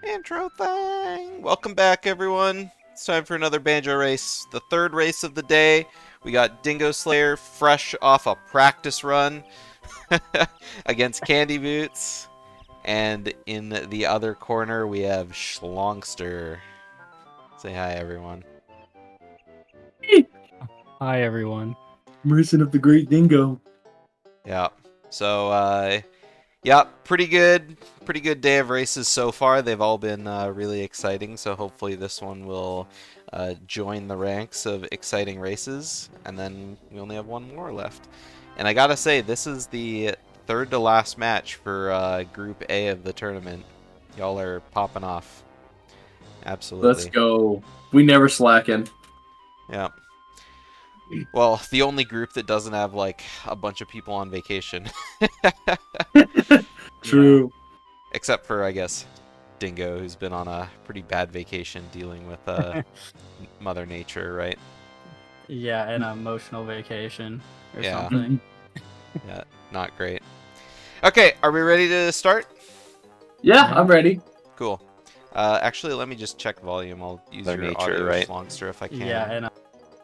Intro thing! Welcome back, everyone. It's time for another Banjo race. The third race of the day. We got Dingoslayer fresh off a practice run against Candy Boots. And in the other corner, we have Shlongster. Say hi, everyone. Hi, everyone. Merchant of the Great Dingo. Yeah. So, yeah, pretty good day of races so far. They've all been really exciting, so hopefully this one will join the ranks of exciting races, and then we only have one more left. And I gotta say, this is the third to last match for Group A of the tournament. Y'all are popping off. Absolutely. Let's go. We never slacken. Yeah. Well, the only group that doesn't have, like, a bunch of people on vacation. True. Except for, I guess, Dingo, who's been on a pretty bad vacation dealing with Mother Nature, right? Yeah, an emotional vacation or Yeah. something. Yeah, not great. Okay, are we ready to start? Yeah, I'm ready. Cool. Actually, let me just check volume. I'll use Mother your Nature, audio, right? Shlongster, if I can. Yeah, and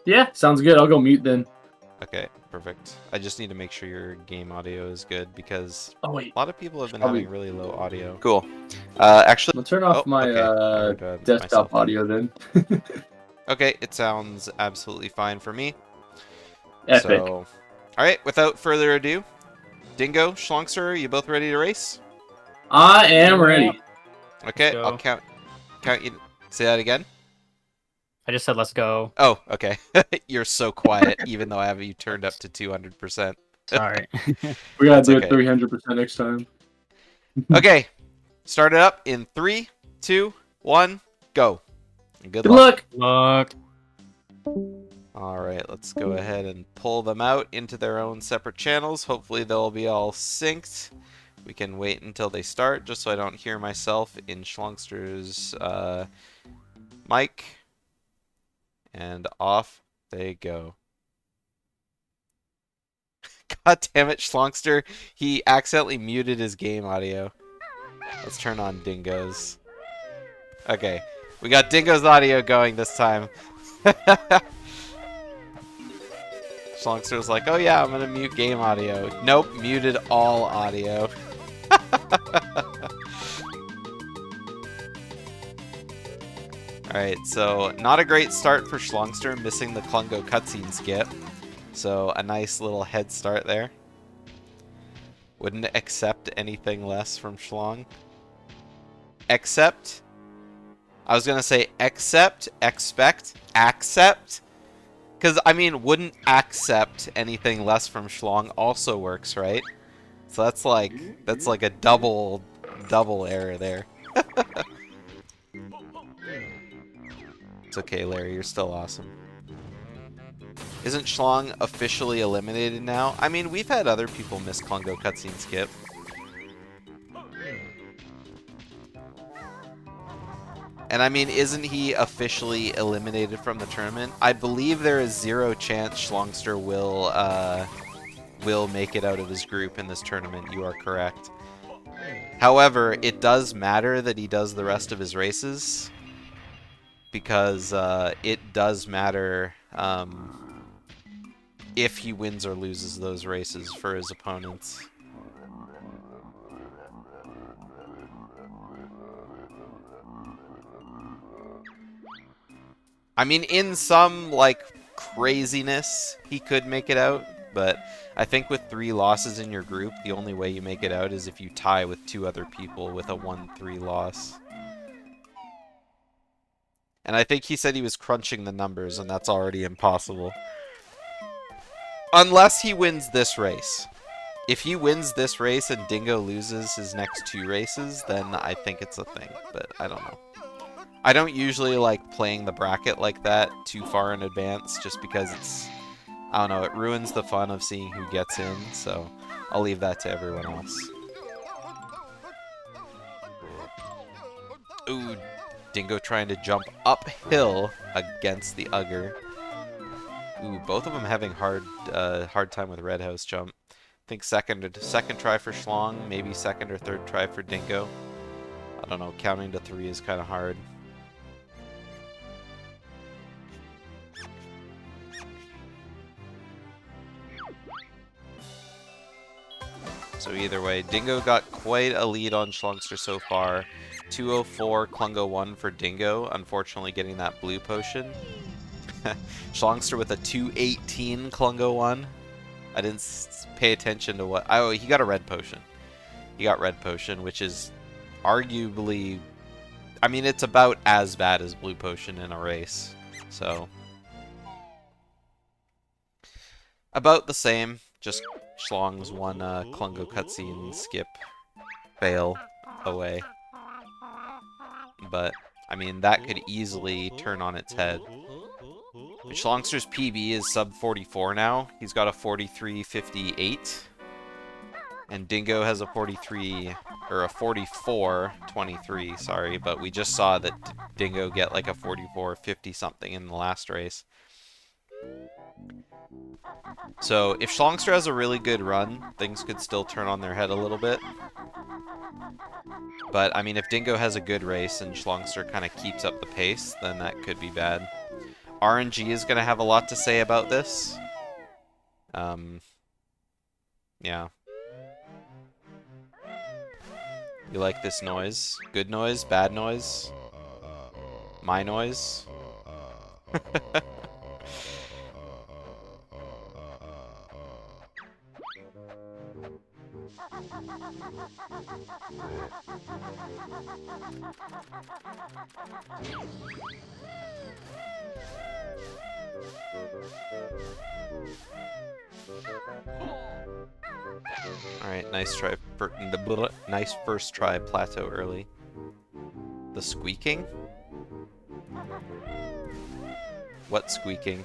Yeah, sounds good. I'll go mute then. Okay, perfect. I just need to make sure your game audio is good because Oh, wait. a lot of people have been Probably- having really low audio. Cool. Actually, I'll turn off my okay. I heard, desktop myself. audio then. Okay, it sounds absolutely fine for me. Epic. So, all right, without further ado, Dingo, Shlongster, are you both ready to race? I am ready. Okay, go. I'll count you. Say that again. I just said let's go. Oh, okay. You're so quiet, even though I have you turned up to 200%. Sorry. We gotta That's do okay. it 300% next time. Okay, start it up in 3, 2, 1, go. And good Good luck. luck. Look. All right, let's go ahead and pull them out into their own separate channels. Hopefully they'll be all synced. We can wait until they start, just so I don't hear myself in Shlongster's mic. And off they go. God damn it, Shlongster. He accidentally muted his game audio. Let's turn on Dingo's. Okay, we got Dingo's audio going this time. Shlongster's like, oh yeah, I'm gonna mute game audio. Nope, muted all audio. Alright, so not a great start for Shlongster, missing the Klungo cutscene skip. So a nice little head start there. Wouldn't accept anything less from Shlong. Except, I was gonna say accept, expect, accept. Because, I mean, wouldn't accept anything less from Shlong also works, right? So that's like a double error there. It's okay, Larry, you're still awesome. Isn't Shlong officially eliminated now? I mean, we've had other people miss Klungo cutscene skip. And I mean, isn't he officially eliminated from the tournament? I believe there is 0 chance Shlongster will make it out of his group in this tournament. You are correct. However, it does matter that he does the rest of his races, because it does matter if he wins or loses those races for his opponents. I mean, in some, like, craziness, he could make it out, but I think with 3 losses in your group, the only way you make it out is if you tie with 2 other people with a 1-3 loss. And I think he said he was crunching the numbers, and that's already impossible. Unless he wins this race. If he wins this race and Dingo loses his next 2 races, then I think it's a thing, but I don't know. I don't usually like playing the bracket like that too far in advance, just because it's, I don't know, it ruins the fun of seeing who gets in, so I'll leave that to everyone else. Ooh, Dingo trying to jump uphill against the Ugger. Ooh, both of them having hard time with Red House jump. I think second try for Shlong, maybe second or third try for Dingo. I don't know, counting to 3 is kind of hard. So either way, Dingo got quite a lead on Shlongster so far. 204 Klungo 1 for Dingo, unfortunately getting that blue potion. Shlongster with a 218 Klungo 1. I didn't pay attention to what... Oh, he got a red potion. He got red potion, which is arguably... I mean, it's about as bad as blue potion in a race. So... about the same. Just Shlong's one Klungo cutscene skip fail away. But, I mean, that could easily turn on its head. Shlongster's PB is sub 44 now. He's got a 43.58. And Dingo has a 43, or a 44.23, sorry. But we just saw that Dingo get like a 44.50 something in the last race. So if Shlongster has a really good run, things could still turn on their head a little bit. But, I mean, if Dingo has a good race and Shlongster kind of keeps up the pace, then that could be bad. RNG is going to have a lot to say about this. Yeah. You like this noise? Good noise? Bad noise? My noise? Alright, nice try. Nice first try plateau early. The squeaking? What squeaking?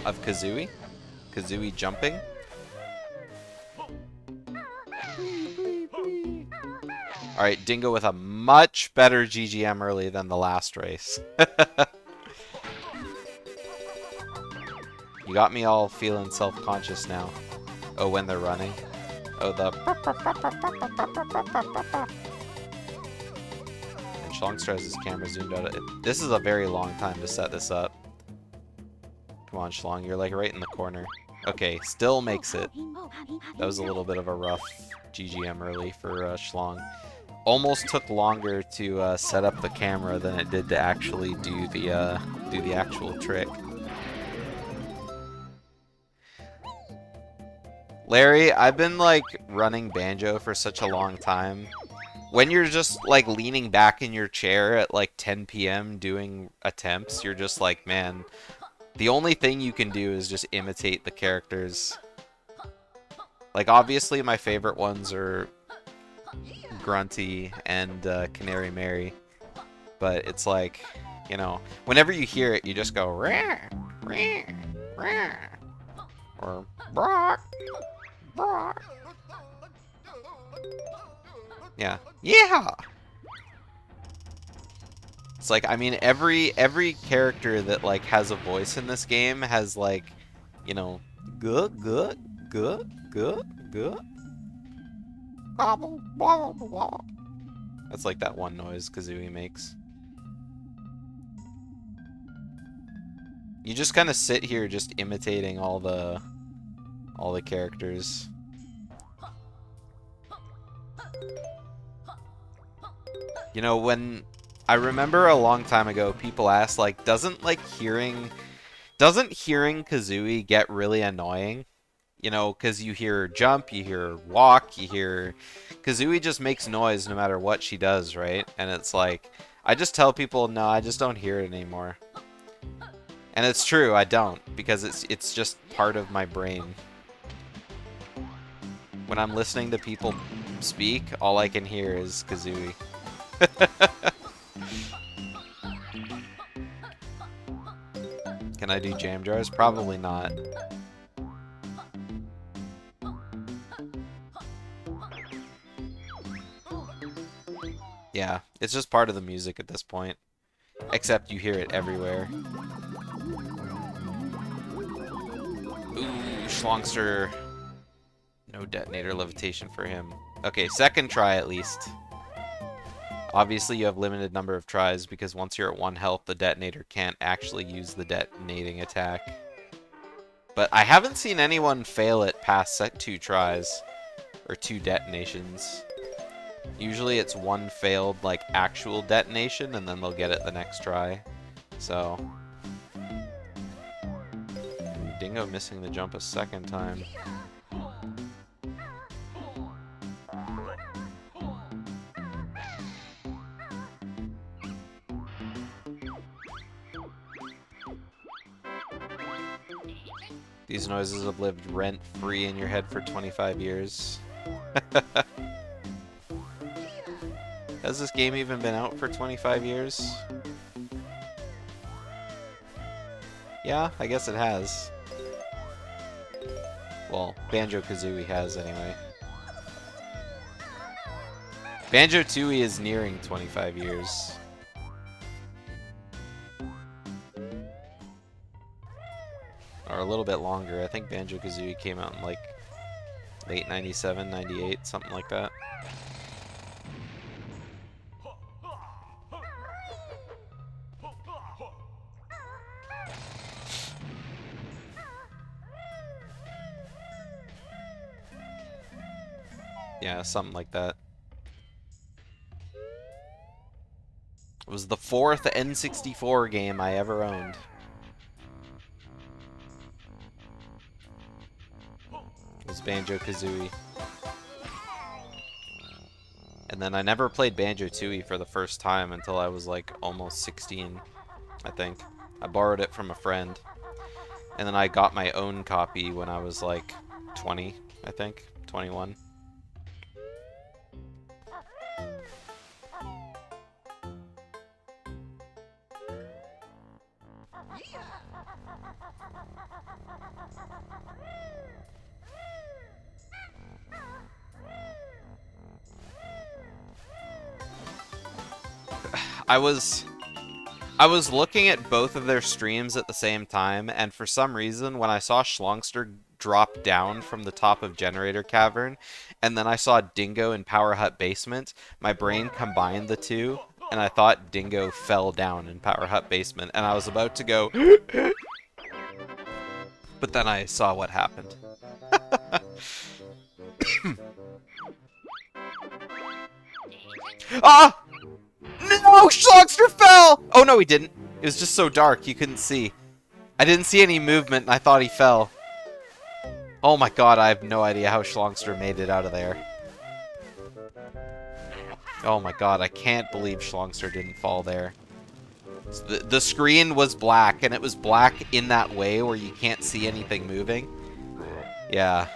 Of Kazooie? Kazooie jumping? Alright, Dingo with a much better GGM early than the last race. You got me all feeling self-conscious now. Oh, when they're running. Oh, the... And Shlongster has his camera zoomed out. This is a very long time to set this up. Come on, Shlong, you're like right in the corner. Okay, still makes it. That was a little bit of a rough GGM early for Shlong. Almost took longer to set up the camera than it did to actually do the actual trick. Larry, I've been like running Banjo for such a long time. When you're just like leaning back in your chair at like 10 p.m. doing attempts, you're just like, man, the only thing you can do is just imitate the characters. Like, obviously my favorite ones are Grunty and Canary Mary, but it's like, you know, whenever you hear it, you just go rah, rah, rah, or brock, brock. Yeah, yeah. It's like, I mean, every character that like has a voice in this game has like, you know, good, good, good, good, good. That's like that one noise Kazooie makes. You just kind of sit here just imitating all the characters. You know, when I remember a long time ago people asked like, doesn't hearing Kazooie get really annoying? You know, because you hear jump, you hear walk, you hear... Kazooie just makes noise no matter what she does, right? And it's like, I just tell people, no, I just don't hear it anymore. And it's true, I don't, because it's just part of my brain. When I'm listening to people speak, all I can hear is Kazooie. Can I do jam jars? Probably not. Yeah, it's just part of the music at this point. Except you hear it everywhere. Ooh, Shlongster. No detonator levitation for him. Okay, second try at least. Obviously, you have limited number of tries because once you're at 1 health, the detonator can't actually use the detonating attack. But I haven't seen anyone fail it past 2 tries. Or 2 detonations. Usually it's 1 failed, like, actual detonation, and then they'll get it the next try. So... Dingo missing the jump a second time. These noises have lived rent-free in your head for 25 years. Has this game even been out for 25 years? Yeah, I guess it has. Well, Banjo-Kazooie has anyway. Banjo-Tooie is nearing 25 years. Or a little bit longer. I think Banjo-Kazooie came out in like late 97, 98, something like that. Yeah, something like that. It was the 4th N64 game I ever owned. It was Banjo-Kazooie. And then I never played Banjo-Tooie for the first time until I was like almost 16, I think. I borrowed it from a friend. And then I got my own copy when I was like 20, I think. 21. I was looking at both of their streams at the same time, and for some reason, when I saw Shlongster drop down from the top of Generator Cavern, and then I saw Dingo in Power Hut Basement, my brain combined the two, and I thought Dingo fell down in Power Hut Basement, and I was about to go... But then I saw what happened. Ah! No! Shlongster fell! Oh, no, he didn't. It was just so dark, you couldn't see. I didn't see any movement, and I thought he fell. Oh my god, I have no idea how Shlongster made it out of there. Oh my god, I can't believe Shlongster didn't fall there. The screen was black, and it was black in that way where you can't see anything moving. Yeah.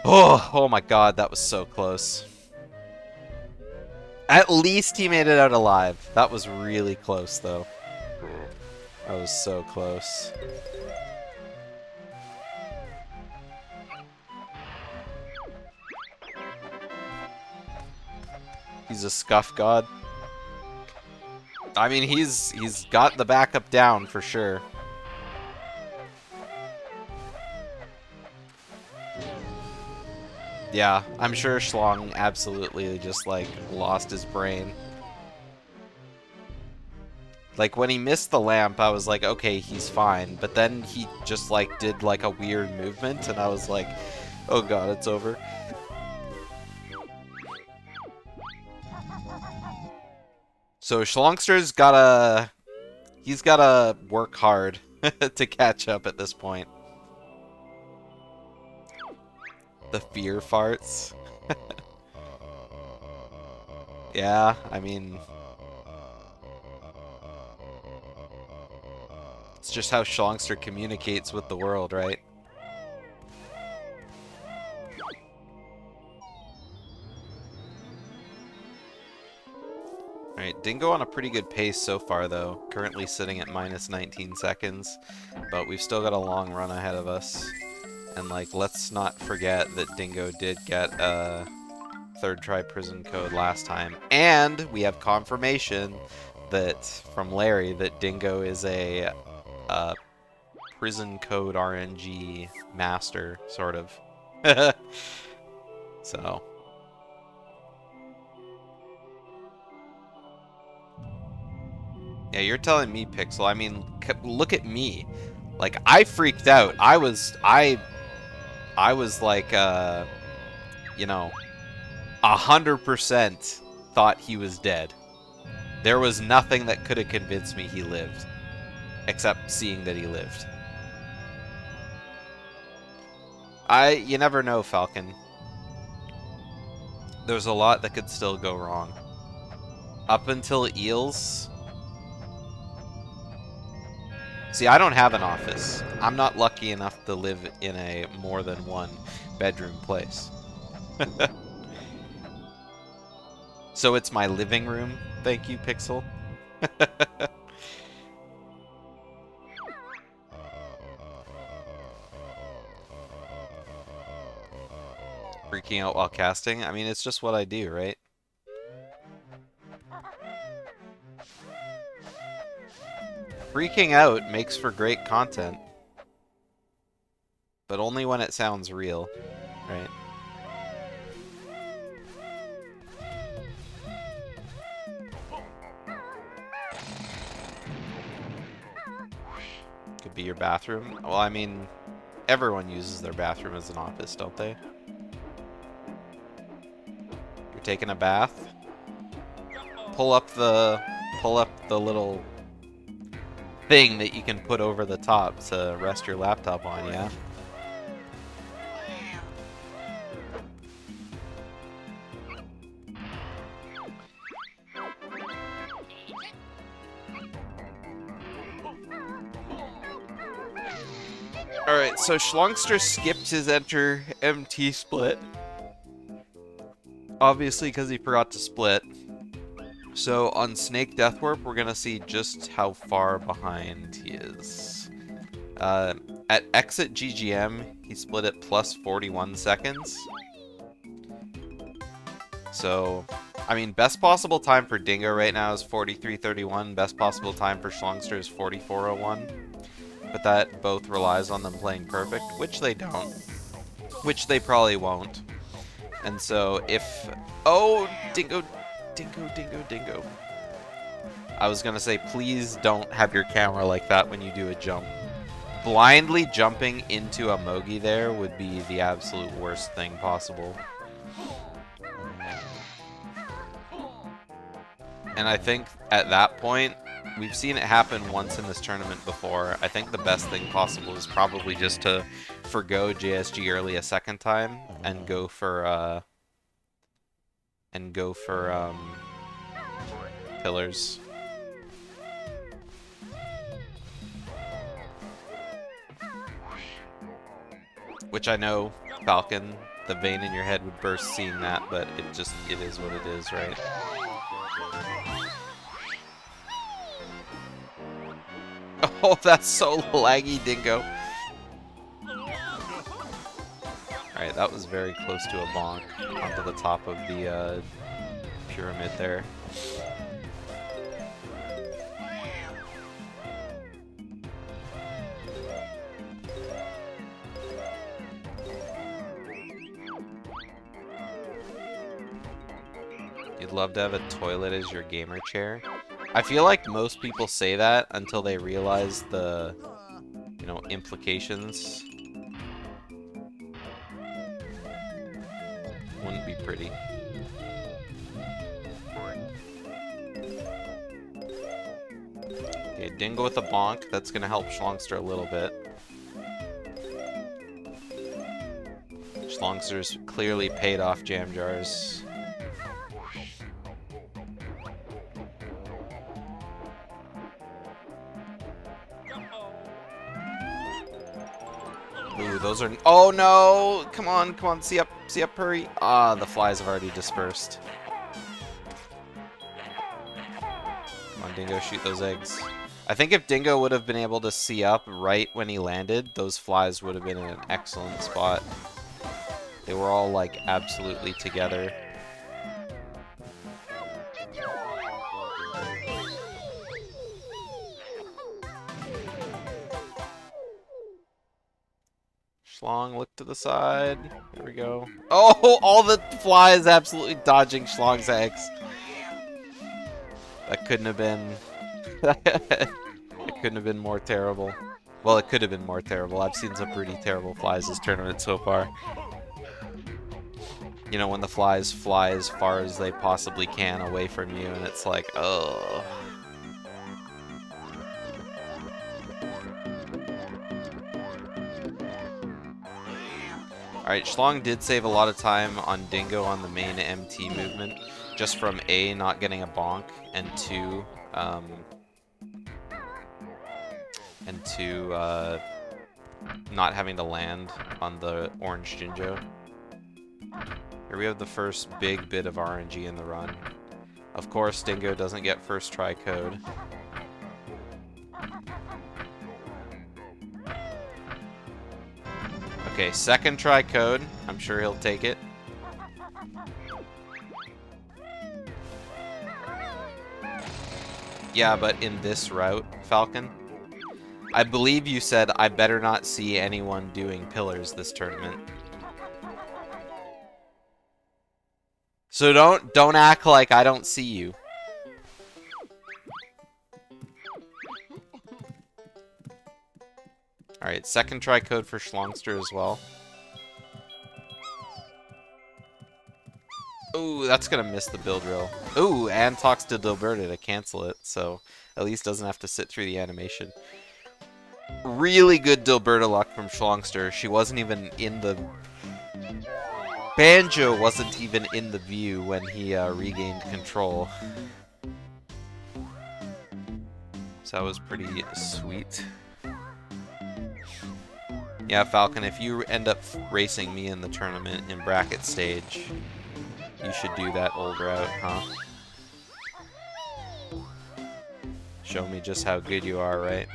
Oh my god, that was so close. At least he made it out alive. That was really close, though. That was so close. He's a scuff god. I mean, he's got the backup down for sure. Yeah, I'm sure Shlong absolutely just, like, lost his brain. Like, when he missed the lamp, I was like, okay, he's fine. But then he just, like, did, like, a weird movement, and I was like, oh god, it's over. So Shlongster's gotta... He's gotta work hard to catch up at this point. The fear farts. Yeah, I mean... It's just how Shlongster communicates with the world, right? Alright, Dingo on a pretty good pace so far, though. Currently sitting at minus 19 seconds. But we've still got a long run ahead of us. And, like, let's not forget that Dingo did get a third try prison code last time. And we have confirmation that from Larry that Dingo is a prison code RNG master, sort of. So. Yeah, you're telling me, Pixel. I mean, look at me. Like, I freaked out. I was like, you know, 100% thought he was dead. There was nothing that could have convinced me he lived, except seeing that he lived. You never know, Falcon. There's a lot that could still go wrong. Up until Eels. See, I don't have an office. I'm not lucky enough to live in a more than one bedroom place. So it's my living room. Thank you, Pixel. Freaking out while casting? I mean, it's just what I do, right? Freaking out makes for great content. But only when it sounds real, right? Could be your bathroom. Well, I mean, everyone uses their bathroom as an office, don't they? You're taking a bath? Pull up the little thing that you can put over the top to rest your laptop on, yeah? Alright, so Shlongster skipped his enter MT split. Obviously because he forgot to split. So on Snake Deathwarp, we're gonna see just how far behind he is. At exit GGM, he split at plus 41 seconds. So, I mean, best possible time for Dingo right now is 43:31. Best possible time for Shlongster is 44:01. But that both relies on them playing perfect, which they don't. Which they probably won't. And so if... Oh, Dingo... Dingo. I was gonna say, please don't have your camera like that when you do a jump. Blindly jumping into a Mogi there would be the absolute worst thing possible. And I think at that point, we've seen it happen once in this tournament before. I think the best thing possible is probably just to forgo JSG early a second time and go for pillars. Which I know, Falcon, the vein in your head would burst seeing that, but it is what it is, right? Oh, that's so laggy, Dingo. Alright, that was very close to a bonk onto the top of the pyramid there. You'd love to have a toilet as your gamer chair. I feel like most people say that until they realize the, you know, implications. Wouldn't be pretty. Okay, Dingo with a bonk. That's gonna help Shlongster a little bit. Shlongster's clearly paid off jam jars. Ooh, those are... Oh no! Come on, see up, hurry. Ah, the flies have already dispersed. Come on, Dingo, shoot those eggs. I think if Dingo would have been able to see up right when he landed, those flies would have been in an excellent spot. They were all, like, absolutely together. Shlong, look to the side. There we go. Oh, all the flies absolutely dodging Shlong's eggs. That couldn't have been It couldn't have been more terrible. Well, it could have been more terrible. I've seen some pretty terrible flies this tournament so far. You know, when the flies fly as far as they possibly can away from you, and it's like, oh. Alright, Shlong did save a lot of time on Dingo on the main MT movement, just from A, not getting a bonk, and two, not having to land on the orange Jinjo. Here we have the first big bit of RNG in the run. Of course, Dingo doesn't get first try code. Okay, second try code. I'm sure he'll take it. Yeah, but in this route, Falcon, I believe you said I better not see anyone doing pillars this tournament. So don't act like I don't see you. Alright, second try code for Shlongster as well. Ooh, that's gonna miss the build drill. Ooh, and talks to Dilberta to cancel it, so at least doesn't have to sit through the animation. Really good Dilberta luck from Shlongster. She wasn't even in the... Banjo wasn't even in the view when he regained control. So that was pretty sweet. Yeah, Falcon, if you end up racing me in the tournament in bracket stage, you should do that old route, huh? Show me just how good you are, right?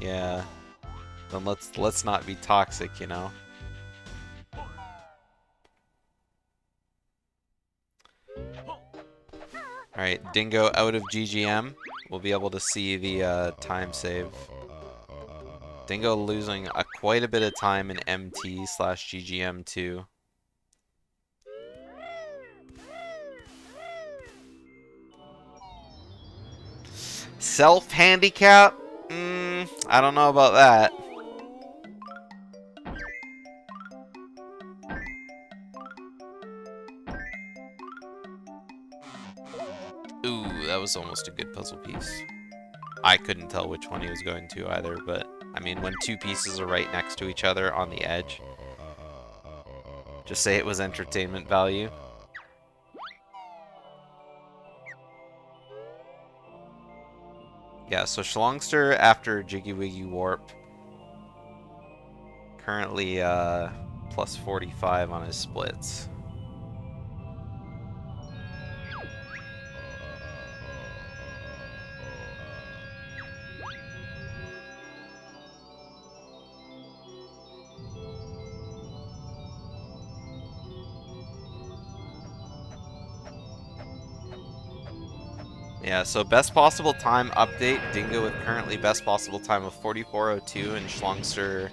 Yeah. Then let's not be toxic, you know? Alright, Dingo out of GGM. We'll be able to see the time save. Dingo losing quite a bit of time in MT/GGM too. Self-handicap? I don't know about that. Ooh, that was almost a good puzzle piece. I couldn't tell which one he was going to either, but I mean, when two pieces are right next to each other on the edge, just say it was entertainment value. Yeah, so Shlongster after Jiggy Wiggy Warp, currently plus 45 on his splits. Yeah, so best possible time update, Dingo with currently best possible time of 44:02 and Shlongster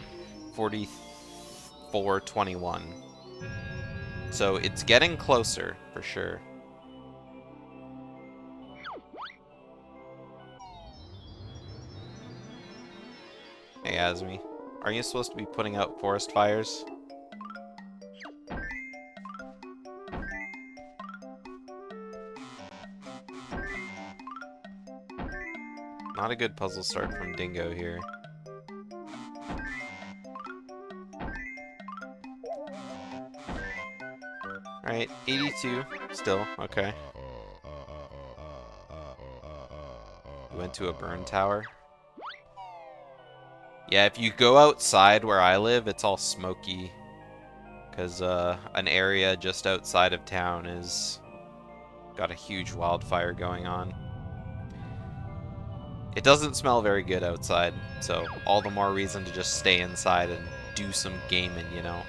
44:21. So it's getting closer, for sure. Hey, Asmi, are you supposed to be putting out forest fires? Not a good puzzle start from Dingo here. Alright, 82, still, okay. We went to a burn tower. Yeah, if you go outside where I live, it's all smoky. Because an area just outside of town is got a huge wildfire going on. It doesn't smell very good outside, so all the more reason to just stay inside and do some gaming, you know?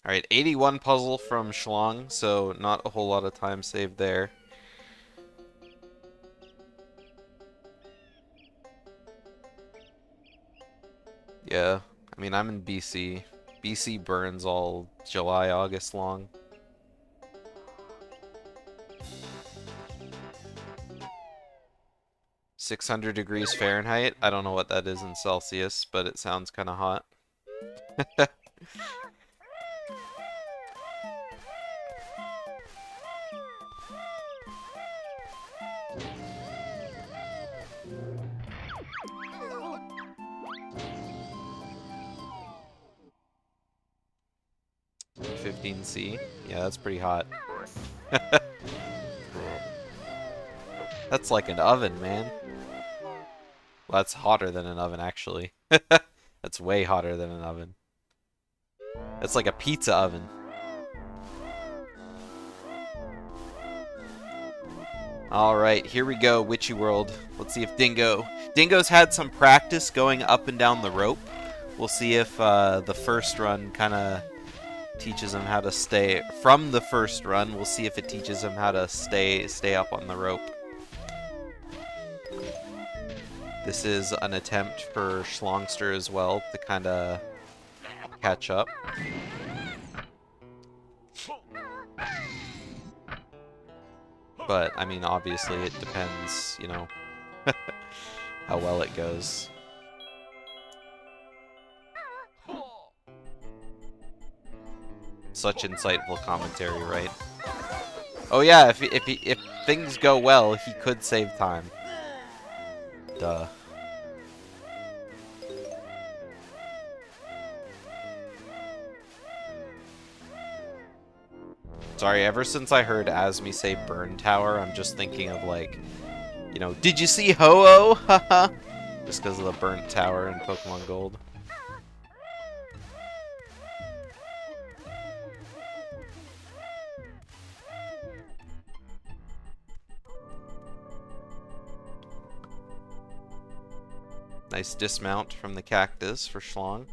Alright, 81 puzzle from Shlong, so not a whole lot of time saved there. Yeah, I mean, I'm in BC. BC burns all July, August long. (600 degrees Fahrenheit). I don't know what that is in Celsius, but it sounds kind of hot. 15C. Yeah, that's pretty hot. That's like an oven, man. Well, that's hotter than an oven, actually. That's way hotter than an oven. That's like a pizza oven. Alright, here we go, Witchy World. Let's see if Dingo's had some practice going up and down the rope. We'll see if the first run kind of teaches him how to stay... From the first run, we'll see if it teaches him how to stay up on the rope. This is an attempt for Shlongster as well to kind of catch up. But, I mean, obviously it depends, you know, how well it goes. Such insightful commentary, right? Oh yeah, if things go well, he could save time. Duh. Sorry, ever since I heard Asmi say Burn Tower, I'm just thinking of, like, you know, did you see Ho-Oh? Haha! Just because of the Burnt Tower in Pokemon Gold. Nice dismount from the cactus for Shlong.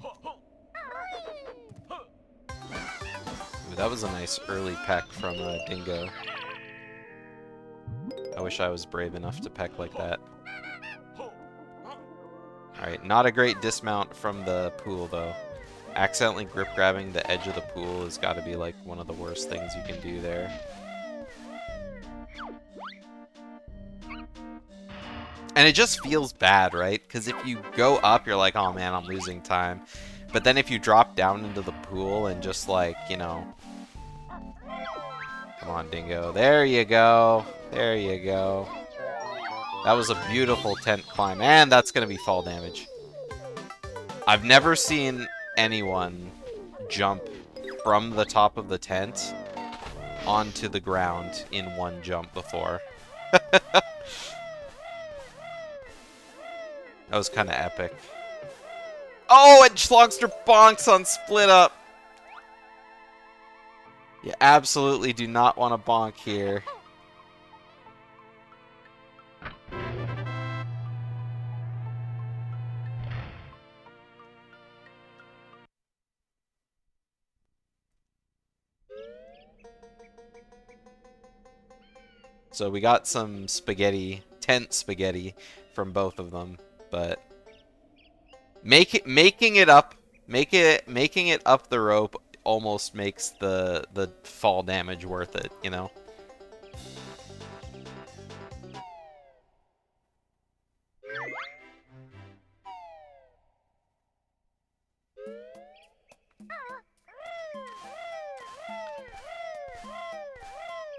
Ooh, that was a nice early peck from Dingo. I wish I was brave enough to peck like that. Alright, not a great dismount from the pool, though. Accidentally grip grabbing the edge of the pool has got to be like one of the worst things you can do there. And it just feels bad, right? Because if you go up, you're like, oh man, I'm losing time. But then if you drop down into the pool and just like, you know... Come on, Dingo. There you go. There you go. That was a beautiful tent climb. And that's going to be fall damage. I've never seen anyone jump from the top of the tent onto the ground in one jump before. That was kind of epic. Oh, and Shlongster bonks on split up. You absolutely do not want to bonk here. So we got some spaghetti, tent spaghetti from both of them, but making it up the rope almost makes the fall damage worth it, you know?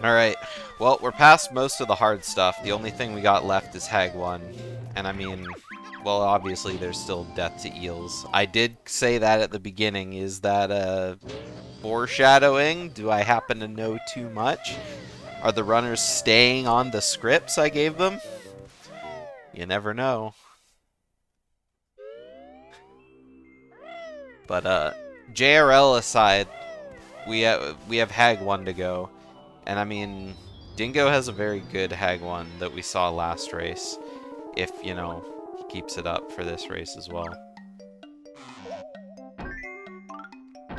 Alright, well, we're past most of the hard stuff. The only thing we got left is Hag 1. And I mean, well, obviously there's still death to eels. I did say that at the beginning. Is that foreshadowing? Do I happen to know too much? Are the runners staying on the scripts I gave them? You never know. But JRL aside, we have Hag 1 to go. And I mean, Dingo has a very good Hag 1 that we saw last race. If, you know, he keeps it up for this race as well.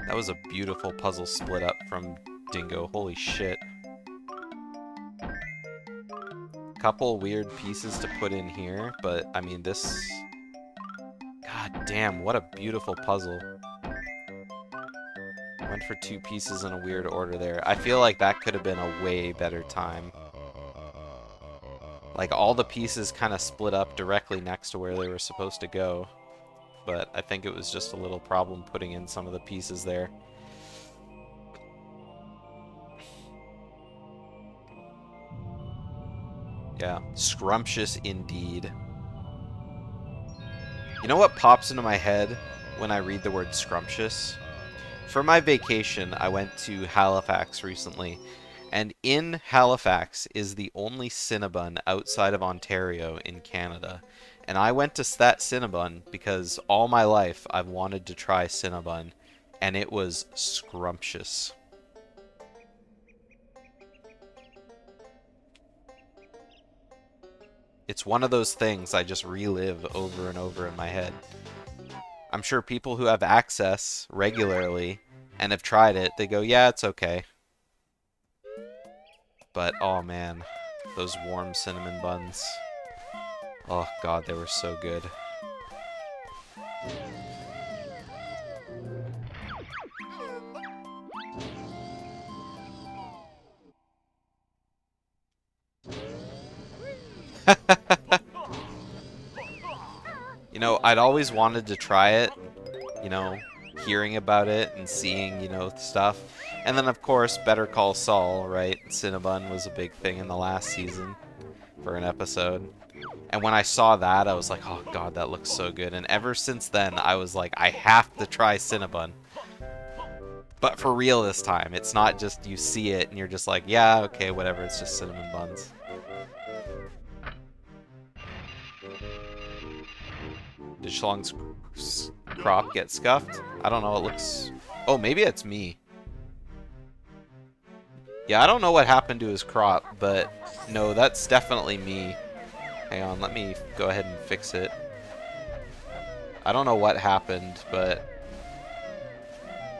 That was a beautiful puzzle split up from Dingo. Holy shit. couple weird pieces to put in here, but I mean this... God damn, what a beautiful puzzle. Went for 2 pieces in a weird order there. I feel like that could have been a way better time. Like, all the pieces kind of split up directly next to where they were supposed to go. But I think it was just a little problem putting in some of the pieces there. Yeah, scrumptious indeed. You know what pops into my head when I read the word scrumptious? For my vacation, I went to Halifax recently, and in Halifax is the only Cinnabon outside of Ontario in Canada. And I went to that Cinnabon because all my life I've wanted to try Cinnabon, and it was scrumptious. It's one of those things I just relive over and over in my head. I'm sure people who have access regularly and have tried it, they go, yeah, it's okay. But, oh man, those warm cinnamon buns. Oh god, they were so good. You know, I'd always wanted to try it, you know, hearing about it and seeing, you know, stuff. And then, of course, Better Call Saul, right? Cinnabon was a big thing in the last season for an episode. And when I saw that, I was like, oh god, that looks so good. And ever since then, I was like, I have to try Cinnabon. But for real this time. It's not just you see it and you're just like, yeah, okay, whatever, it's just cinnamon buns. Did Shlong's crop get scuffed? I don't know, it looks... Oh, maybe it's me. Yeah, I don't know what happened to his crop, but no, that's definitely me. Hang on, let me go ahead and fix it. I don't know what happened, but...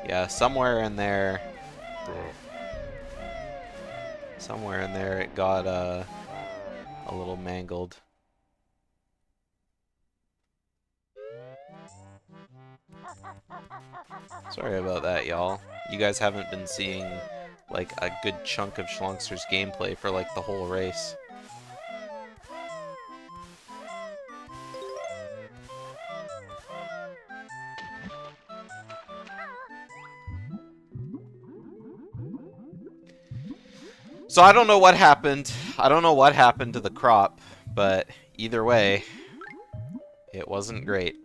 Yeah, somewhere in there... Somewhere in there it got a little mangled. Sorry about that, y'all. You guys haven't been seeing, like, a good chunk of Shlongster's gameplay for, like, the whole race. So I don't know what happened. I don't know what happened to the crop, but either way, it wasn't great.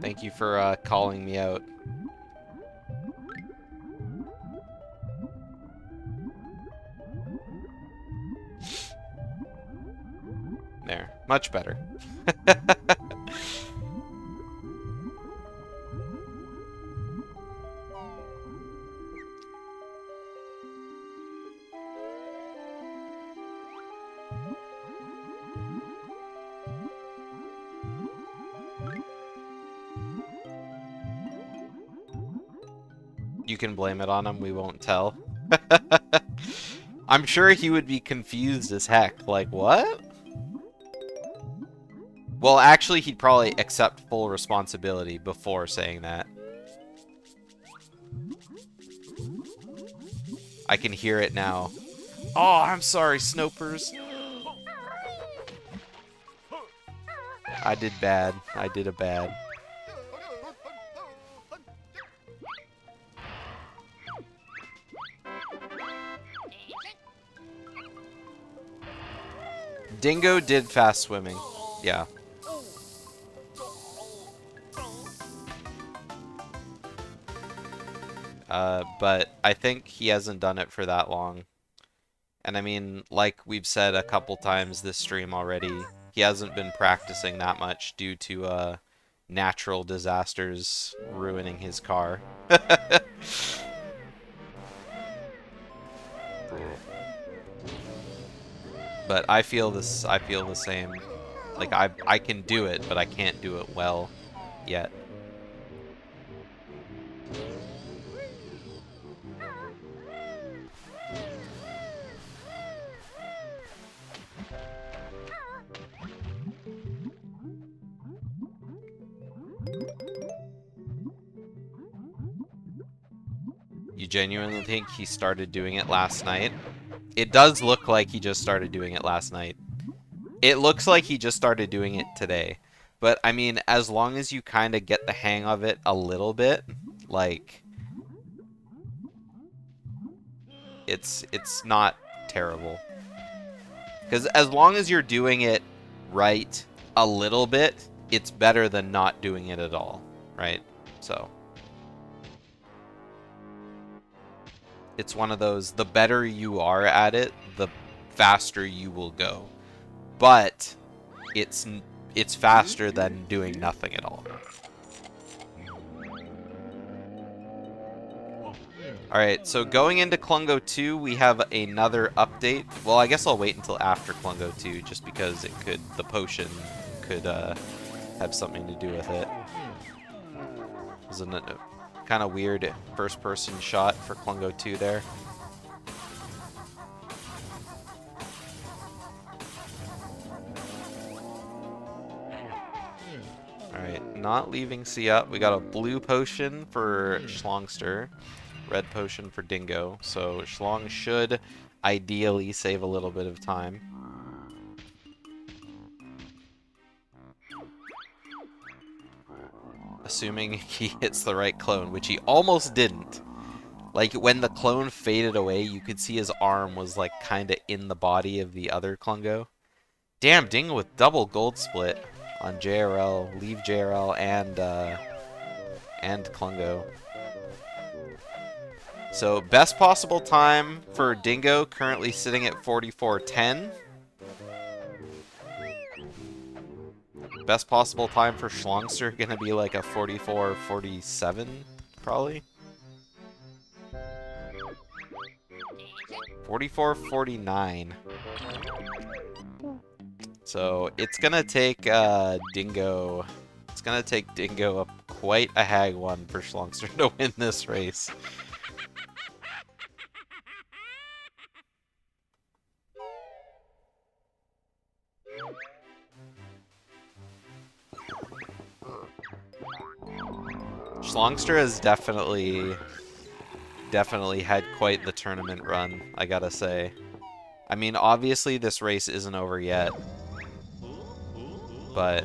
Thank you for calling me out. There. Much better. You can blame it on him, we won't tell. I'm sure he would be confused as heck. Like, what? Well, actually, he'd probably accept full responsibility before saying that. I can hear it now. Oh, I'm sorry, Snopers. I did bad. I did a bad. Dingo did fast swimming. Yeah. But I think he hasn't done it for that long. And I mean, like we've said a couple times this stream already, he hasn't been practicing that much due to natural disasters ruining his car. But I feel the same. Like I can do it, but I can't do it well yet. You genuinely think he started doing it last night? It does look like he just started doing it last night. It looks like he just started doing it today. But, I mean, as long as you kind of get the hang of it a little bit, like, it's not terrible. Because as long as you're doing it right a little bit, it's better than not doing it at all, right? So, it's one of those, the better you are at it, the faster you will go. But it's faster than doing nothing at all. Alright, so going into Klungo 2, we have another update. Well, I guess I'll wait until after Klungo 2, just because the potion could have something to do with it. It was a kind of weird first-person shot for Klungo 2 there. Alright, not leaving C up. We got a blue potion for Shlongster, red potion for Dingo. So Shlong should ideally save a little bit of time. Assuming he hits the right clone, which he almost didn't. Like, when the clone faded away, you could see his arm was, like, kind of in the body of the other Klungo. Damn, Dingo with double gold split on JRL, leave JRL, and Klungo. So, best possible time for Dingo, currently sitting at 44:10. Best possible time for Shlongster, gonna be like a 44:47, probably. 44:49. So it's gonna take Dingo. It's gonna take Dingo up quite a hag one for Shlongster to win this race. Shlongster has definitely had quite the tournament run, I gotta say. I mean, obviously this race isn't over yet, but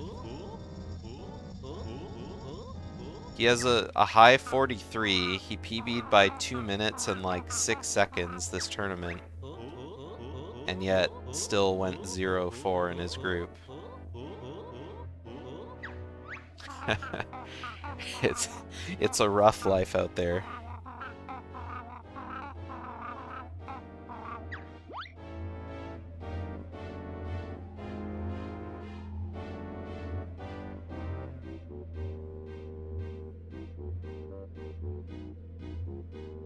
he has a high 43. He PB'd by 2 minutes and like 6 seconds this tournament, and yet still went 0-4 in his group. It's a rough life out there.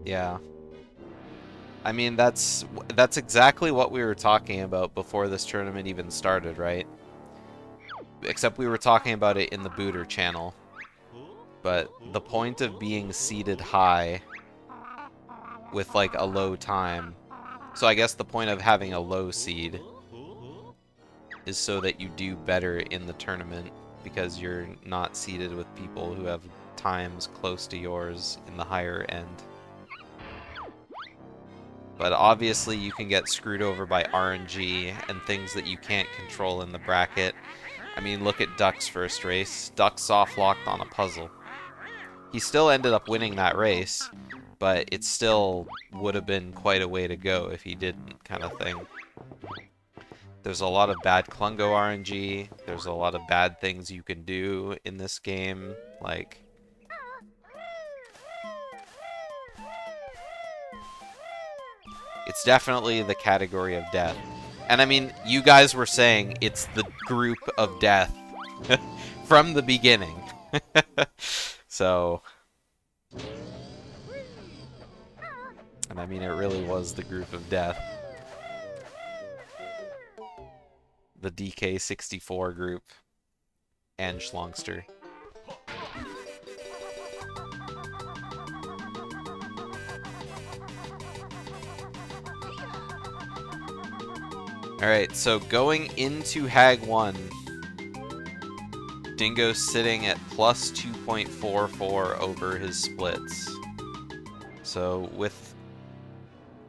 Yeah. I mean, that's exactly what we were talking about before this tournament even started, right? Except we were talking about it in the Booter channel. But the point of being seated high with like a low time, so I guess the point of having a low seed is so that you do better in the tournament, because you're not seated with people who have times close to yours in the higher end. But obviously you can get screwed over by RNG and things that you can't control in the bracket. I mean, look at Duck's first race. Duck soft-locked on a puzzle. He still ended up winning that race, but it still would have been quite a way to go if he didn't, kind of thing. There's a lot of bad Klungo RNG. There's a lot of bad things you can do in this game, like... It's definitely the category of death. And I mean, you guys were saying it's the group of death from the beginning. So... And I mean, it really was the group of death. The DK64 group. And Shlongster. Alright, so going into Hag 1, Dingo's sitting at plus 2.44 over his splits. So So with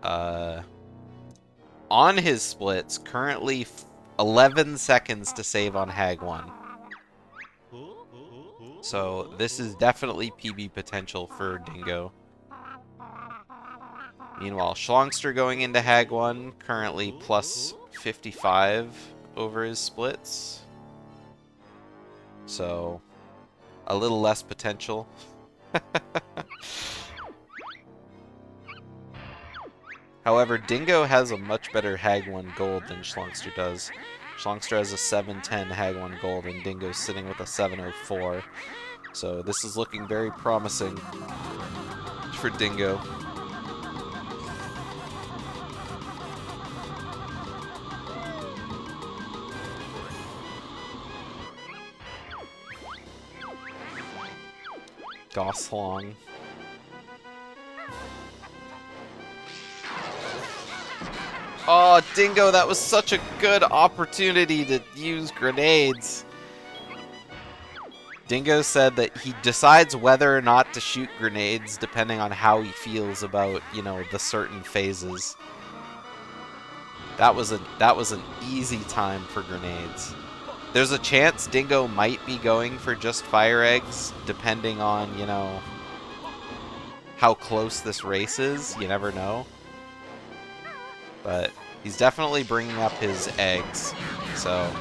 on his splits, currently 11 seconds to save on Hag 1. So this is definitely PB potential for Dingo. Meanwhile, Shlongster going into Hag 1, currently plus 55 over his splits. So a little less potential. However, Dingo has a much better Hag 1 gold than Shlongster does. Shlongster has a 710 Hag 1 gold, and Dingo's sitting with a 704. So this is looking very promising for Dingo. Goslong. Oh, Dingo, that was such a good opportunity to use grenades. Dingo said that he decides whether or not to shoot grenades depending on how he feels about, you know, the certain phases. That was an easy time for grenades. There's a chance Dingo might be going for just fire eggs depending on, you know, how close this race is. You never know. But he's definitely bringing up his eggs, so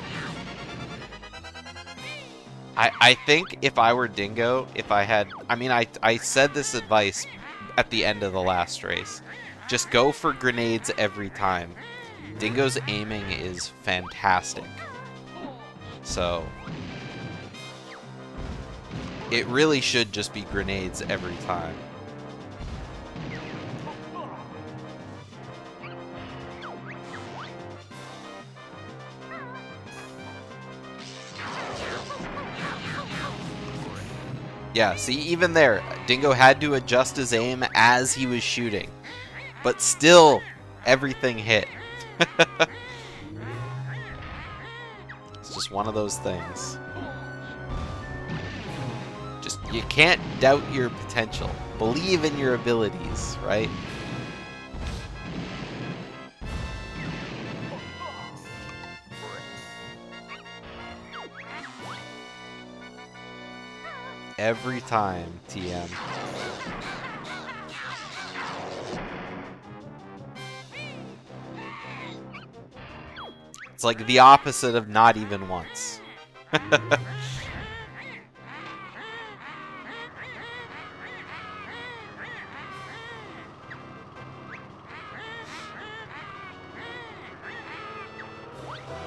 I think if I were Dingo, if I had, I mean, I said this advice at the end of the last race. Just go for grenades every time. Dingo's aiming is fantastic. So it really should just be grenades every time. Yeah, see, even there, Dingo had to adjust his aim as he was shooting. But still, everything hit. It's just one of those things. Just, you can't doubt your potential. Believe in your abilities, right? Every time, TM. It's like the opposite of not even once.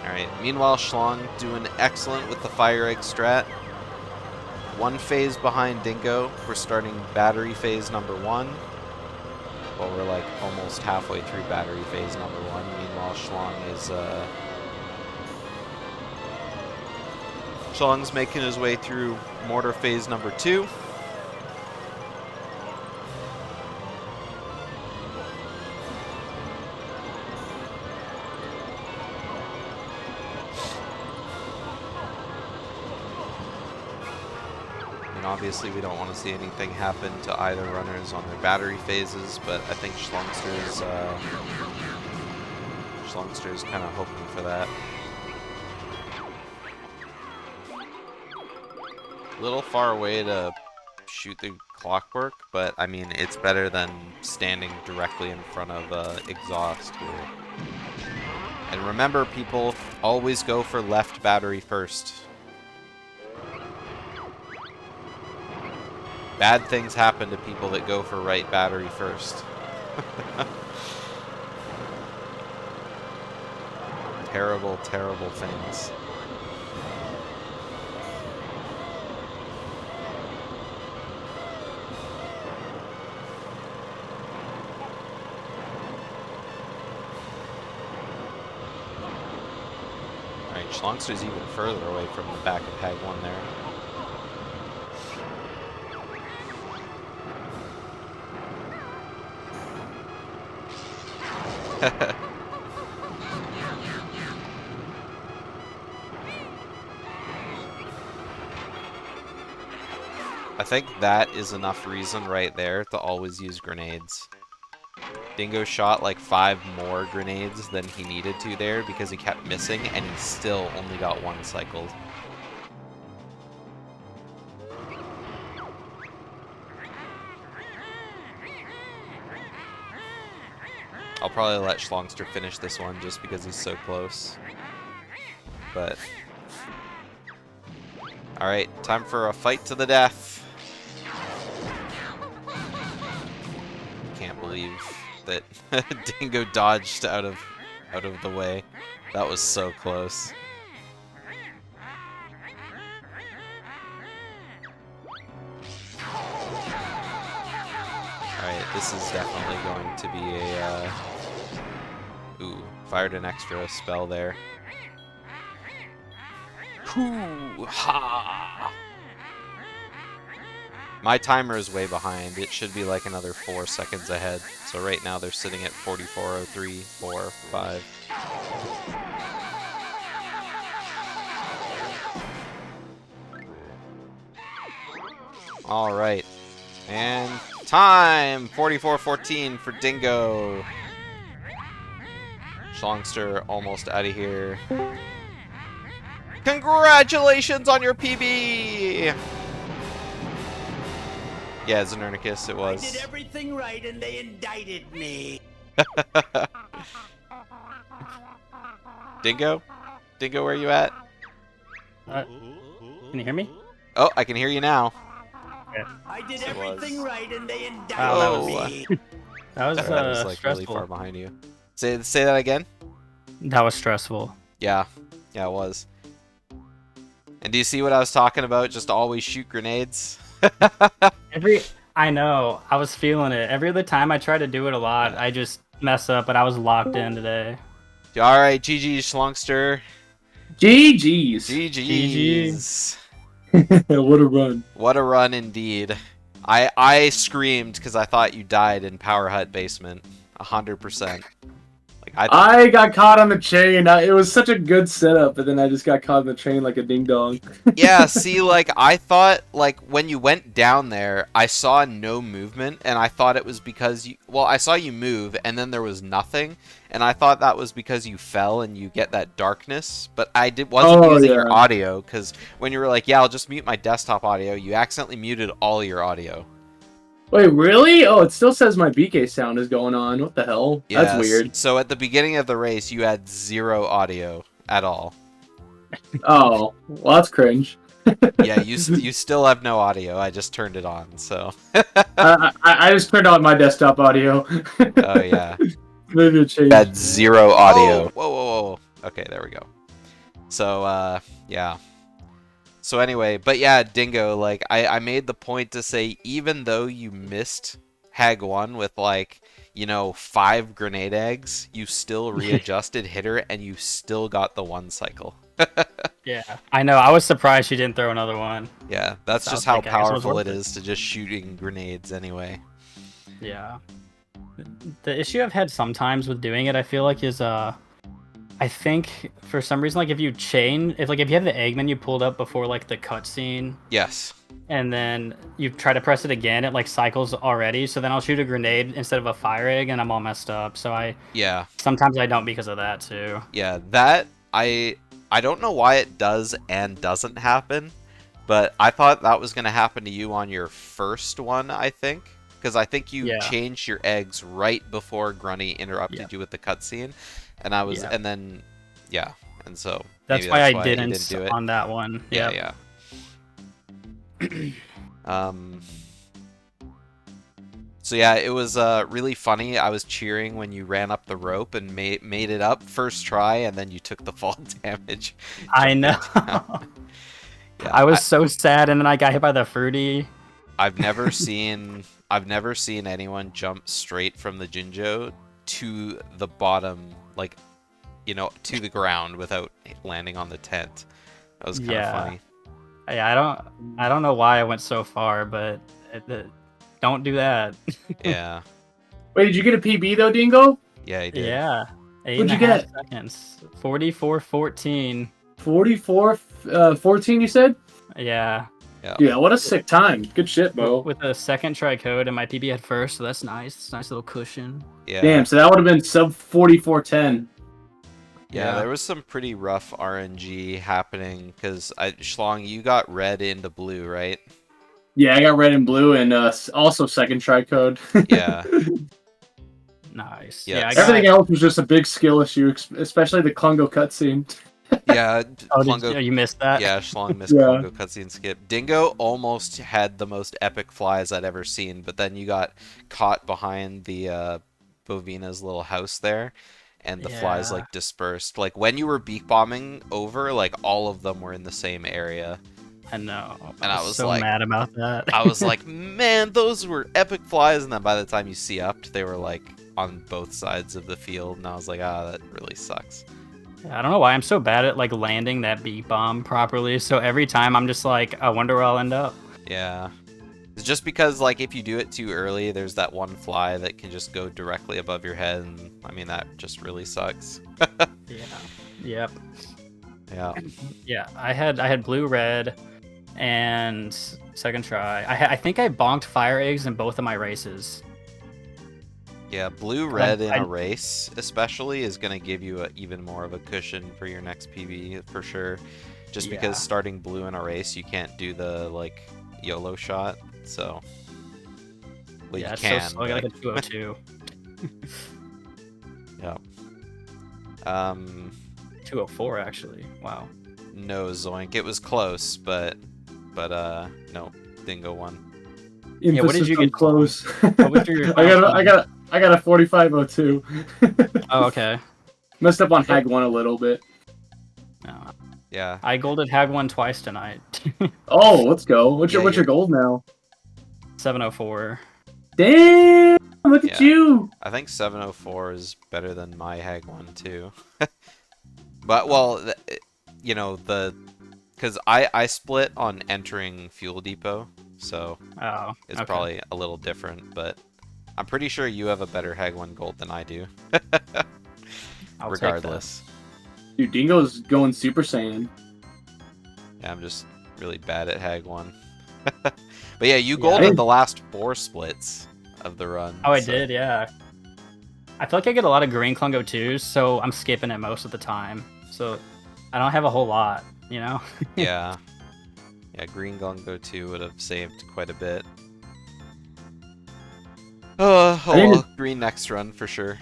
Alright, meanwhile Shlong doing excellent with the fire egg strat. One phase behind Dingo. We're starting battery phase number 1. Well, we're like almost halfway through battery phase number 1. Meanwhile, Shlong's making his way through mortar phase number 2. Obviously, we don't want to see anything happen to either runners on their battery phases, but I think Shlongster's kind of hoping for that. A little far away to shoot the clockwork, but I mean, it's better than standing directly in front of exhaust here. And remember, people, always go for left battery first. Bad things happen to people that go for right battery first. Terrible, terrible things. Alright, Shlongster's even further away from the back of Hag 1 there. I think that is enough reason right there to always use grenades. Dingo shot like 5 more grenades than he needed to there because he kept missing and he still only got 1 cycled. I'll probably let Shlongster finish this one just because he's so close. But alright, time for a fight to the death. Can't believe that Dingo dodged out of the way. That was so close. Alright, this is definitely going to be a ooh, fired an extra spell there. Hoo ha! My timer is way behind. It should be like another 4 seconds ahead. So right now they're sitting at 44:03, 4, 5. All right, and time 44:14 for Dingo. Shlongster almost out of here. Congratulations on your PB! Yeah, Xenernicus, it was. I did everything right and they indicted me. Dingo? Dingo, where you at? Can you hear me? Oh, I can hear you now. I did It everything was. right and they indicted Wow, me. That was That was like really stressful. far behind you. Say that again? That was stressful. Yeah. Yeah, it was. And do you see what I was talking about? Just always shoot grenades? I know. I was feeling it. Every other time I try to do it a lot, I just mess up, but I was locked in today. Alright, GG, Shlongster. GG's. GG's. What a run. What a run indeed. I screamed because I thought you died in Power Hut basement. 100%. Like I got caught on the chain. It was such a good setup, but then I just got caught on the chain like a ding dong. Yeah, see, like, I thought, like, when you went down there, I saw no movement, and I thought it was because you... Well, I saw you move, and then there was nothing, and I thought that was because you fell and you get that darkness, but I wasn't using your audio, because when you were like, yeah, I'll just mute my desktop audio, you accidentally muted all your audio. Wait, really? Oh, it still says my BK sound is going on. What the hell? Yes. That's weird. So at the beginning of the race, you had 0 audio at all. Oh, well, that's cringe. Yeah, you still have no audio. I just turned it on, so. I just turned on my desktop audio. Oh, yeah. Maybe it changed. You had 0 audio. Oh, whoa. Okay, there we go. So, yeah. So anyway, but yeah, Dingo, like, I made the point to say, even though you missed Hag 1 with, like, you know, 5 grenade eggs, you still readjusted hitter, and you still got the 1 cycle. Yeah, I know. I was surprised she didn't throw another one. Yeah, that's Sounds just how like I guess it was powerful worth it it. is to just shooting grenades anyway. Yeah. The issue I've had sometimes with doing it, I feel like, is I think for some reason, like if you have the egg menu pulled up before like the cutscene, Yes. and then you try to press it again, it like cycles already. So then I'll shoot a grenade instead of a fire egg, and I'm all messed up. So Yeah. sometimes I don't because of that too. Yeah, that I don't know why it does and doesn't happen, but I thought that was going to happen to you on your first one, I think. Because I think you changed your eggs right before Grunny interrupted you with the cutscene. And I was, and then, and so that's why I didn't do it on that one. Yeah. So yeah, it was really funny. I was cheering when you ran up the rope and made it up first try, and then you took the fall damage. I know. Yeah, I was so sad, and then I got hit by the fruity. I've never seen anyone jump straight from the Jinjo to the bottom, like, you know, to the ground without landing on the tent. That was kind of funny. Yeah, I don't know why I went so far, but don't do that. Yeah. Wait, did you get a PB though, Dingo? Yeah, he did. Yeah. What'd you get? Seconds. 44-14. 44, 14, you said? Yeah. Yeah, what a sick time. Good shit, Bo. With a second try code and my PB at first, so that's nice. It's a nice little cushion. Yeah. Damn, so that would have been sub 4410. Yeah, there was some pretty rough RNG happening because Shlong, you got red into blue, right? Yeah, I got red and blue and also second try code. Yeah. Nice. Yeah, Yeah, I Everything got... else was just a big skill issue, especially the Congo cutscene. Yeah. Oh, Klungo, you missed that? yeah, Shlong missed Yeah. Congo cutscene skip. Dingo almost had the most epic flies I'd ever seen, but then you got caught behind the Bovina's little house there, and the flies Yeah. like dispersed. Like when you were beak bombing over, like all of them were in the same area. I know. And I was so like- mad about that. I was like, man, those were epic flies, and then by the time you see up, they were like on both sides of the field, and I was like, ah, that really sucks. Yeah, I don't know why I'm so bad at like landing that beak bomb properly. So every time I'm just like, I wonder where I'll end up. Yeah. It's just because, like, if you do it too early, there's that one fly that can just go directly above your head, and I mean, that just really sucks. Yeah. Yep. Yeah. Yeah. I had blue, red, and second try. I think I bonked fire eggs in both of my races. Yeah, blue-red in I- a race, especially, is going to give you even more of a cushion for your next PB, for sure. Just Yeah. because starting blue in a race, you can't do the, like, YOLO shot, so... Well, Yeah, you it's can, so slow. I got like a but- 202. Yeah. 204 actually. Wow. No, Zoink. It was close, but no, Dingo won. Yeah, what did you Emphasis on get? close? What was your I got a 4502. Oh, okay. Messed up on Hag 1 a little bit. No. Yeah. I golded Hag 1 twice tonight. Oh, let's go. What's Yeah, your gold now? 704. Damn! Look at Yeah. you. I think 704 is better than my Hag one too. But well, you know, because I split on entering Fuel Depot, so Oh, it's okay. probably a little different. But I'm pretty sure you have a better Hag one gold than I do. I'll take that. Regardless, Dude, Dingo's going Super Saiyan. yeah, I'm just really bad at Hag one. But yeah, you Yeah. golded the last 4 splits of the run. Oh, I so- did, yeah. I feel like I get a lot of green Klungo 2s, so I'm skipping it most of the time. So I don't have a whole lot, you know? Yeah. Yeah, Green Gungo 2 would have saved quite a bit. Oh, I need well, green next run for sure.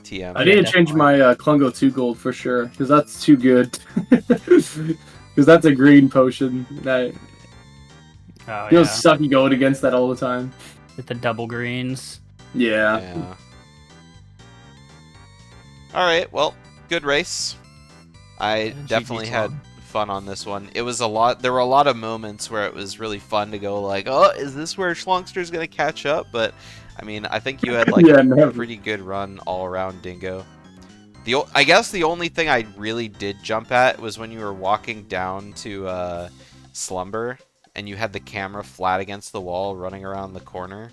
TM. I need to change definitely. my Klungo 2 gold for sure, because that's too good. Because that's a green potion. That Oh, feels yeah. sucky going against that all the time. With the double greens. Yeah. Yeah. Alright, well, good race. I GG definitely had Slong. fun on this one. It was a lot, there were a lot of moments where it was really fun to go like, oh, is this where Shlongster's gonna catch up? But, I mean, I think you had like Yeah, a never. pretty good run all around, Dingo. I guess the only thing I really did jump at was when you were walking down to Slumber and you had the camera flat against the wall running around the corner.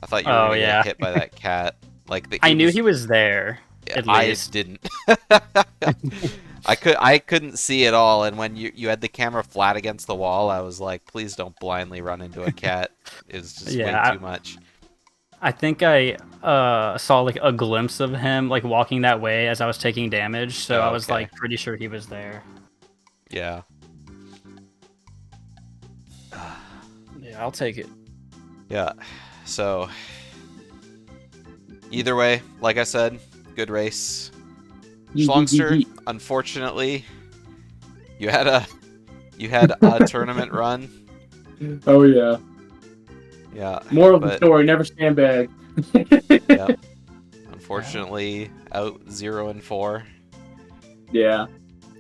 I thought you were Oh, gonna yeah. get hit by that cat. Like I knew he was there. Yeah, at I least. didn't. I couldn't see it all, and when you had the camera flat against the wall, I was like, please don't blindly run into a cat. It was just Yeah, way too much. I think I saw like a glimpse of him like walking that way as I was taking damage, so I was Okay. like pretty sure he was there. Yeah. Yeah, I'll take it. Yeah. So either way, like I said, good race. Shlongster, unfortunately, you had a tournament run. Oh yeah. Yeah. Moral of the but- story: never stand bag. Yeah. Unfortunately, out 0-4. Yeah.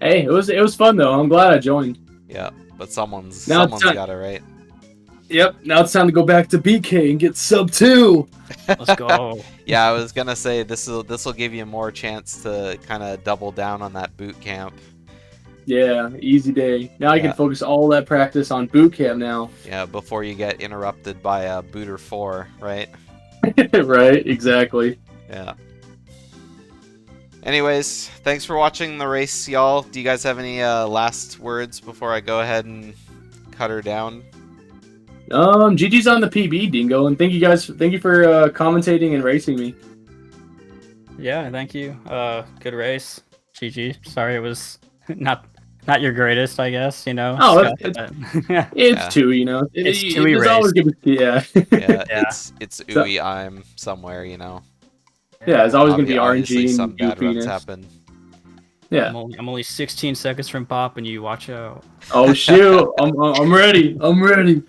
Hey, it was fun though. I'm glad I joined. Yeah, but someone's Now it's time- got it right. Yep. Now it's time to go back to BK and get sub 2. Let's go. Yeah, I was gonna say this will give you more chance to kind of double down on that boot camp. Yeah, easy day. Now I Yeah. can focus all that practice on boot camp now. Yeah, before you get interrupted by a booter 4, right? Right, exactly. Yeah. Anyways, thanks for watching the race, y'all. Do you guys have any last words before I go ahead and cut her down? GG's on the PB, Dingo, and thank you guys. Thank you for commentating and racing me. Yeah, thank you. Good race. GG. Sorry it was not your greatest, I guess, you know. Oh, Scott, it's Yeah. two, you know. It's Tooie there's always race. gonna be, yeah. Yeah, Yeah. it's So- ooey I'm somewhere, you know. Yeah, there's always gonna be Obviously, RNG some and bad runs goofiness. happen. Yeah. I'm only 16 seconds from pop, and you watch out. Oh shoot! I'm ready. I'm ready.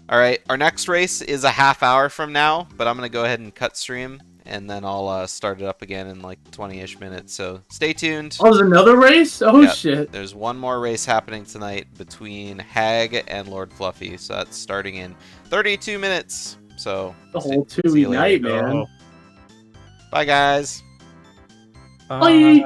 All right, our next race is a half hour from now, but I'm gonna go ahead and cut stream, and then I'll start it up again in like 20-ish minutes. So stay tuned. Oh, there's another race? Oh Yep. shit! There's one more race happening tonight between Hag and Lord Fluffy, so that's starting in 32 minutes. So The whole see 2 you later. night, man. Bye, guys. Bye.